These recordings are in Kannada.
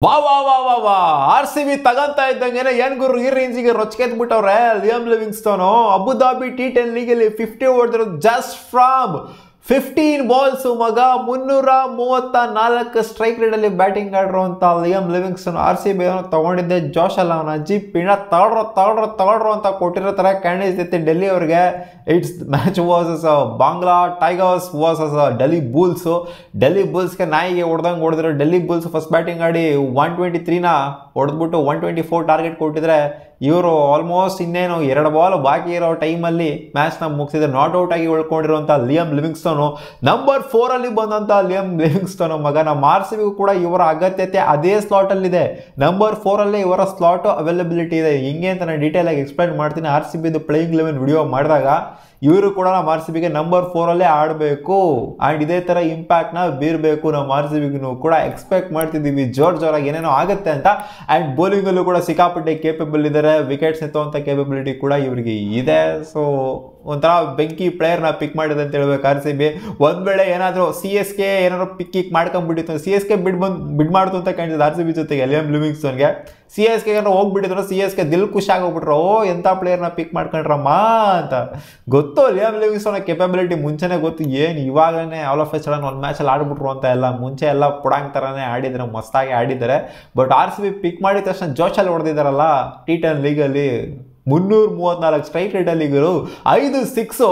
ವಾ ವಾ ವಾ ವಾ ವಾ ಆರ್ ಸಿ ಬಿ ತಗಂತ ಇದ್ದಂಗೆ ಏನ್ ಗುರು ಈ ರೇಂಜಿಗೆ ರೊಚ್ಕೆದ್ಬಿಟ್ಟವ್ರೆ ಲಿಯಮ್ ಲಿವಿಂಗ್ಸ್ಟೋನು ಅಬುದಾಬಿ T10 ಲೀಗಲ್ಲಿ 50 ಹೊಡೆದ್ರು ಜಸ್ಟ್ ಫ್ರಾಮ್ 15 ಬಾಲ್ಸ್ ಮಗ 334 ಸ್ಟ್ರೈಕ್ ರೇಟ್ ಅಲ್ಲಿ ಬ್ಯಾಟಿಂಗ್ ಆಡ್ರು ಅಂತ Liam Livingstone R C B ತಗೊಂಡಿದ್ದೆ ಜೋಶ್ ಅಲ್ಲ ಅವನ ಅಜ್ಜಿ ಪಿಣ ತಗೊಳ್ರು ಅಂತ ಕೊಟ್ಟಿರೋ ತರ ಕಾಣಿಸ್ತೈತೆ ಡೆಲ್ಲಿ ಅವ್ರಿಗೆ. It's match versus Bangla tigers versus Delhi ಬುಲ್ಸ್ಗೆ ನಾಯಿಗೆ ಹೊಡೆದಂಗೆ ಹೊಡೆದ್ರು. ಡೆಲ್ಲಿ ಬುಲ್ಸ್ ಫಸ್ಟ್ ಬ್ಯಾಟಿಂಗ್ ಆಡಿ 123ನ ಹೊಡೆದ್ಬಿಟ್ಟು 124 ಟಾರ್ಗೆಟ್ ಕೊಟ್ಟಿದ್ರೆ ಇವರು ಆಲ್ಮೋಸ್ಟ್ ಇನ್ನೇನು 2 ಬಾಲ್ ಬಾಕಿ ಇರೋ ಟೈಮಲ್ಲಿ ಮ್ಯಾಚ್ನ ಮುಗಿಸಿದ್ರೆ ನಾಟ್ ಔಟ್ ಆಗಿ ಉಳ್ಕೊಂಡಿರುವಂಥ ಲಿಯಮ್ ಲಿವಿಂಗ್ಸ್ಟೋನು ನಂಬರ್ 4 ಅಲ್ಲಿ ಬಂದಂಥ ಲಿಯಮ್ ಲಿವಿಂಗ್ಸ್ಟೋನ್ ಮಗ. ನಮ್ಮ ಆರ್ ಸಿ ಬಿಗೂ ಕೂಡ ಇವರ ಅಗತ್ಯತೆ ಅದೇ ಸ್ಲಾಟಲ್ಲಿದೆ. ನಂಬರ್ 4 ಅಲ್ಲೇ ಇವರ ಸ್ಲಾಟು ಅವೈಲಬಿಲಿಟಿ ಇದೆ. ಹಿಂಗೆ ಅಂತ ನಾನು ಡೀಟೇಲ್ ಆಗಿ ಎಕ್ಸ್ಪ್ಲೈನ್ ಮಾಡ್ತೀನಿ. ಆರ್ ಸಿ ಬಿದು ಪ್ಲೇಯಿಂಗ್ 11 ವಿಡಿಯೋ ಮಾಡಿದಾಗ ಇವರು ಕೂಡ ನಮ್ಮ ಆರ್ ಸಿ ಬಿಗೆ ನಂಬರ್ 4 ಅಲ್ಲೇ ಆಡಬೇಕು ಆ್ಯಂಡ್ ಇದೇ ಥರ ಇಂಪ್ಯಾಕ್ಟ್ನ ಬೀರಬೇಕು. ನಮ್ಮ ಆರ್ ಸಿ ಬಿಗೂ ಕೂಡ ಎಕ್ಸ್ಪೆಕ್ಟ್ ಮಾಡ್ತಿದ್ದೀವಿ ಜೋರಾಗಿ ಏನೇನೋ ಆಗುತ್ತೆ ಅಂತ. ಆ್ಯಂಡ್ ಬೌಲಿಂಗಲ್ಲೂ ಕೂಡ ಸಿಕ್ಕಾಪಟ್ಟೆ ಕೇಪಬಲ್ ಇದ್ದಾರೆ. ವಿಕೆಟ್ಸ್ ಎತ್ತುವಂಥ ಕೇಪಬಿಲಿಟಿ ಕೂಡ ಇವರಿಗೆ ಇದೆ. ಸೊ ಒಂಥರ ಬೆಂಕಿ ಪ್ಲೇಯರ್ನ ಪಿಕ್ ಮಾಡಿದೆ ಅಂತ ಹೇಳ್ಬೇಕು ಆರ್ ಸಿ ಬಿ. ಒಂದು ವೇಳೆ ಏನಾದರೂ ಸಿ ಎಸ್ ಕೆ ಏನಾದ್ರು ಪಿಕ್ ಮಾಡ್ಕೊಂಡ್ಬಿಟ್ಟಿತ್ತು, ಸಿ ಎಸ್ ಕೆ ಬಿಡ್ ಮಾಡ್ತು ಅಂತ ಕಾಣಿಸಿದೆ ಆರ್ ಸಿ ಬಿ ಜೊತೆಗೆ ಲಿಯಮ್ ಲಿವಿಂಗ್ಸ್ಟೋನ್ಗೆ. ಸಿ ಎಸ್ ಕೆ ಏನಾರು ಹೋಗ್ಬಿಟ್ಟಿದ್ರು, ಸಿ ಎಸ್ ಕೆ ದಿಲ್ ಖುಷಿ ಆಗೋಗ್ಬಿಟ್ರು, ಓ ಎಂಥ ಪ್ಲೇಯರ್ನ ಪಿಕ್ ಮಾಡ್ಕೊಂಡ್ರಮ್ಮ ಅಂತ. ಗೊತ್ತು ಲಿಯಮ್ ಲಿವಿಂಗ್ಸ್ಟೋನ್ ಕೆಪಬಿಲಿಟಿ ಮುಂಚೆನೇ ಗೊತ್ತು. ಏನು ಇವಾಗಲೇ ಆಲ್ ಆಫ್ ಎ ಸಡನ್ ಒಂದು ಮ್ಯಾಚಲ್ಲಿ ಆಡ್ಬಿಟ್ರು ಅಂತ ಎಲ್ಲ ಮುಂಚೆ ಎಲ್ಲ ಪುಡಾಂಗ್ ಥರನೇ ಆಡಿದ್ದಾರೆ, ಮಸ್ತಾಗಿ ಆಡಿದ್ದಾರೆ. ಬಟ್ ಆರ್ ಸಿ ಬಿ ಪಿಕ್ ಮಾಡಿದ ತಕ್ಷಣ ಜೋಶಲ್ಲಿ ಹೊಡೆದಿದ್ದಾರಲ್ಲ T10 ಲೀಗಲ್ಲಿ 334 ಸ್ಟ್ರೈಕ್ ರೇಟಲ್ಲಿ ಇವರು 5 6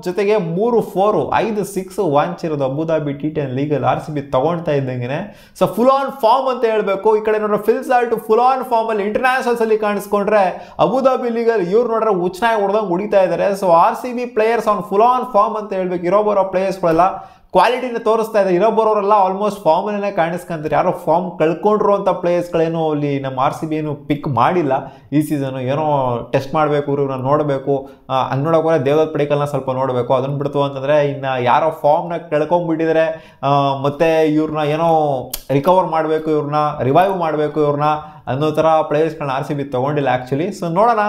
ಜೊತೆಗೆ 3 4 5 6 ವಾಂಚಿರೋದು ಅಬುದಾಬಿ T10 ಲೀಗಲ್ಲಿ ಆರ್ ಸಿ ಬಿ ತಗೊಳ್ತಾ ಇದ್ದಂಗೆ. ಸೊ ಫುಲ್ ಆನ್ ಫಾರ್ಮ್ ಅಂತ ಹೇಳಬೇಕು. ಈ ಕಡೆ ನೋಡ್ರೆ Phil Salt full on form ಅಲ್ಲಿ ಇಂಟರ್ನ್ಯಾಷನಲ್ಸ್ ಅಲ್ಲಿ ಕಾಣಿಸ್ಕೊಂಡ್ರೆ ಅಬುದಾಬಿ ಲೀಗಲ್ಲಿ ಇವ್ರು ನೋಡ್ರೆ ಉಚ್ಚನಾಗಿ ಹೊಡೆದಂಗೆ ಹೊಡಿತಾ ಇದ್ದಾರೆ. So R C B players on full on form ಅಂತ ಹೇಳ್ಬೇಕು. ಇರೋ ಬರೋ ಪ್ಲೇಯರ್ಸ್ಗಳೆಲ್ಲ ಕ್ವಾಲಿಟಿನ ತೋರಿಸ್ತಾ ಇದೆ. ಇರೋ ಬರೋರೆಲ್ಲ ಆಲ್ಮೋಸ್ಟ್ ಫಾರ್ಮಲ್ಲೇ ಕಾಣಿಸ್ಕೊಂತಾರೆ. ಯಾರೋ ಫಾರ್ಮ್ ಕಳ್ಕೊಂಡ್ರು ಅಂತ ಪ್ಲೇಯರ್ಸ್ಗಳೇನು ಅಲ್ಲಿ ನಮ್ಮ ಆರ್ ಸಿ ಬಿ ಏನು ಪಿಕ್ ಮಾಡಿಲ್ಲ ಈ ಸೀಸನು. ಏನೋ ಟೆಸ್ಟ್ ಮಾಡಬೇಕು, ಇವ್ರನ್ನ ನೋಡಬೇಕು. ಹಂಗೆ ನೋಡೋಕೆ ದೇವದತ್ ಪಡಿಕಲ್ನ ಸ್ವಲ್ಪ ನೋಡಬೇಕು. ಅದನ್ನು ಬಿಡ್ತು ಅಂತಂದರೆ ಇನ್ನು ಯಾರೋ ಫಾರ್ಮ್ನ ಕಳ್ಕೊಂಡ್ಬಿಟ್ಟಿದ್ದಾರೆ, ಮತ್ತು ಇವ್ರನ್ನ ಏನೋ ರಿಕವರ್ ಮಾಡಬೇಕು, ಇವ್ರನ್ನ ರಿವೈವ್ ಮಾಡಬೇಕು ಇವ್ರನ್ನ ಅನ್ನೋ ಥರ ಪ್ಲೇಯರ್ಸ್ಗಳನ್ನ ಆರ್ ಸಿ ಬಿ ತೊಗೊಂಡಿಲ್ಲ ಆ್ಯಕ್ಚುಲಿ. ಸೊ ನೋಡೋಣ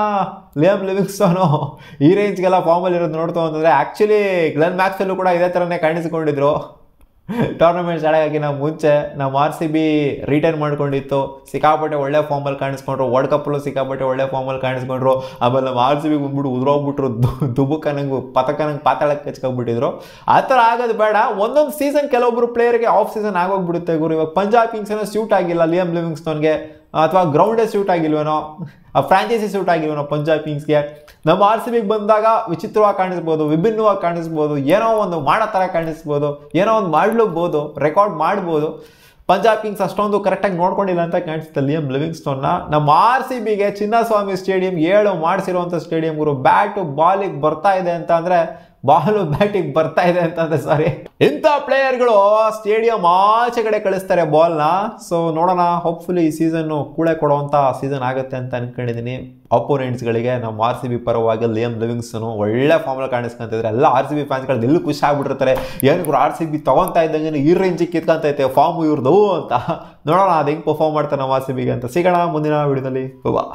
ಲಿಯಮ್ ಲಿವಿಂಗ್ಸ್ಟೋನು ಈ ರೇಂಜ್ಗೆಲ್ಲ ಫಾರ್ಮಲ್ಲಿ ಇರೋದು ನೋಡ್ತು ಅಂತಂದರೆ ಆ್ಯಕ್ಚುಲಿ ಗ್ಲೆನ್ ಮ್ಯಾಕ್ಸ್ವೆಲ್ಲೂ ಕೂಡ ಇದೇ ಥರನೇ ಕಾಣಿಸಿಕೊಂಡಿದ್ರು ಟೂರ್ನಮೆಂಟ್ಸ್ ಆಡೋಕ್ಕಿಂತ ಮುಂಚೆ. ನಮ್ಮ ಆರ್ ಸಿ ಬಿ ರಿಟೈನ್ ಮಾಡ್ಕೊಂಡಿತ್ತು, ಸಿಕ್ಕಾಪಟ್ಟೆ ಒಳ್ಳೆ ಫಾರ್ಮಲ್ಲಿ ಕಾಣಿಸ್ಕೊಂಡ್ರು. ವರ್ಲ್ಡ್ ಕಪ್ಪಲ್ಲೂ ಸಿಕ್ಕಾಪಟ್ಟೆ ಒಳ್ಳೆ ಫಾರ್ಮಲ್ಲಿ ಕಾಣಿಸ್ಕೊಂಡ್ರು. ಆಮೇಲೆ ನಮ್ಮ ಆರ್ ಸಿ ಬಿಗೆ ಬಂದ್ಬಿಟ್ಟು ಉದ್ರೋಗ್ಬಿಟ್ರು, ದುಬುಕನಂಗೆ ಪಾತಾಳಕ್ಕೆ ಕಚ್ಕೊಂಡ್ಬಿಟ್ಟಿದ್ರು. ಆ ಥರ ಆಗೋದು ಬೇಡ. ಒಂದೊಂದು ಸೀಸನ್ ಕೆಲವೊಬ್ಬರು ಪ್ಲೇಯರ್ಗೆ ಆಫ್ ಸೀಸನ್ ಆಗೋಗ್ಬಿಡುತ್ತೆ ಗುರು. ಇವಾಗ ಪಂಜಾಬ್ ಕಿಂಗ್ಸ್ ಏನೋ ಸ್ಯೂಟ್ ಆಗಿಲ್ಲ ಲಿಯಮ್ ಲಿವಿಂಗ್ಸ್ಟೋನ್ಗೆ, ಅಥವಾ ಗ್ರೌಂಡೇ ಸ್ಯೂಟ್ ಆಗಿಲ್ವೇನೋ, ಫ್ರಾಂಚೈಸಿ ಸ್ಯೂಟ್ ಆಗಿಲ್ವೇನೋ ಪಂಜಾಬ್ ಕಿಂಗ್ಸ್ಗೆ. ನಮ್ಮ ಆರ್ ಸಿ ಬಿಗೆ ಬಂದಾಗ ವಿಚಿತ್ರವಾಗಿ ಕಾಣಿಸ್ಬೋದು, ವಿಭಿನ್ನವಾಗಿ ಕಾಣಿಸ್ಬೋದು, ಏನೋ ಒಂದು ಮಾಡೋ ಥರ ಕಾಣಿಸ್ಬೋದು, ಏನೋ ಒಂದು ಮಾಡ್ಲೂಬೋದು, ರೆಕಾರ್ಡ್ ಮಾಡ್ಬೋದು. ಪಂಜಾಬ್ ಕಿಂಗ್ಸ್ ಅಷ್ಟೊಂದು ಕರೆಕ್ಟಾಗಿ ನೋಡ್ಕೊಂಡಿಲ್ಲ ಅಂತ ಕಾಣಿಸುತ್ತೆ ಲಿಯಮ್ ಲಿವಿಂಗ್ಸ್ಟೋನ್ನ. ನಮ್ಮ ಆರ್ ಸಿ ಬಿಗೆ ಚಿನ್ನಸ್ವಾಮಿ ಸ್ಟೇಡಿಯಂ 7 ಮಾಡಿಸಿರುವಂಥ ಸ್ಟೇಡಿಯಂ ಗುರು. ಬ್ಯಾಟು ಬಾಲಿಗೆ ಬರ್ತಾ ಇದೆ ಅಂತ ಅಂದರೆ, ಬಾಲು ಬ್ಯಾಟಿಗೆ ಬರ್ತಾ ಇದೆ ಅಂತಂದ್ರೆ ಸಾರಿ, ಇಂಥ ಪ್ಲೇಯರ್ಗಳು ಸ್ಟೇಡಿಯಂ ಆಚೆ ಕಡೆ ಕಳಿಸ್ತಾರೆ ಬಾಲ್ನ. ಸೊ ನೋಡೋಣ, ಹೋಪ್ಫುಲಿ ಈ ಸೀಸನ್ನು ಕೂಳೆ ಕೊಡುವಂಥ ಸೀಸನ್ ಆಗುತ್ತೆ ಅಂತ ಅನ್ಕೊಂಡಿದ್ದೀನಿ ಅಪೋನೆಂಟ್ಸ್ಗಳಿಗೆ. ನಮ್ಮ ಆರ್ ಸಿ ಬಿ ಪರವಾಗಿ ಲಿಯಮ್ ಲಿವಿಂಗ್ಸ್ಟೋನು ಒಳ್ಳೆ ಫಾರ್ಮಲ್ಲಿ ಕಾಣಿಸ್ಕೊಂತಿದ್ರೆ ಎಲ್ಲ ಆರ್ ಸಿ ಬಿ ಫ್ಯಾನ್ಸ್ಗಳು ಎಲ್ಲೂ ಖುಷಿ ಆಗ್ಬಿಟ್ಟಿರ್ತಾರೆ. ಏನಕ್ಕೆ ಆರ್ ಸಿ ಬಿ ತೊಗೊತಾ ಇದ್ದಂಗೆ ಈ ರೇಂಜಿಗೆ ಕಿತ್ಕೊಂತೈತೆ ಫಾರ್ಮು ಇವ್ರದ್ದು ಅಂತ. ನೋಡೋಣ ಅದು ಹೆಂಗೆ ಪರ್ಫಾರ್ಮ್ ಮಾಡ್ತಾರೆ ನಮ್ಮ ಆರ್ ಸಿ ಬಿಗೆ ಅಂತ. ಸಿಗೋಣ ಮುಂದಿನ ವಿಡಿಯೋದಲ್ಲಿ. ಬಾ.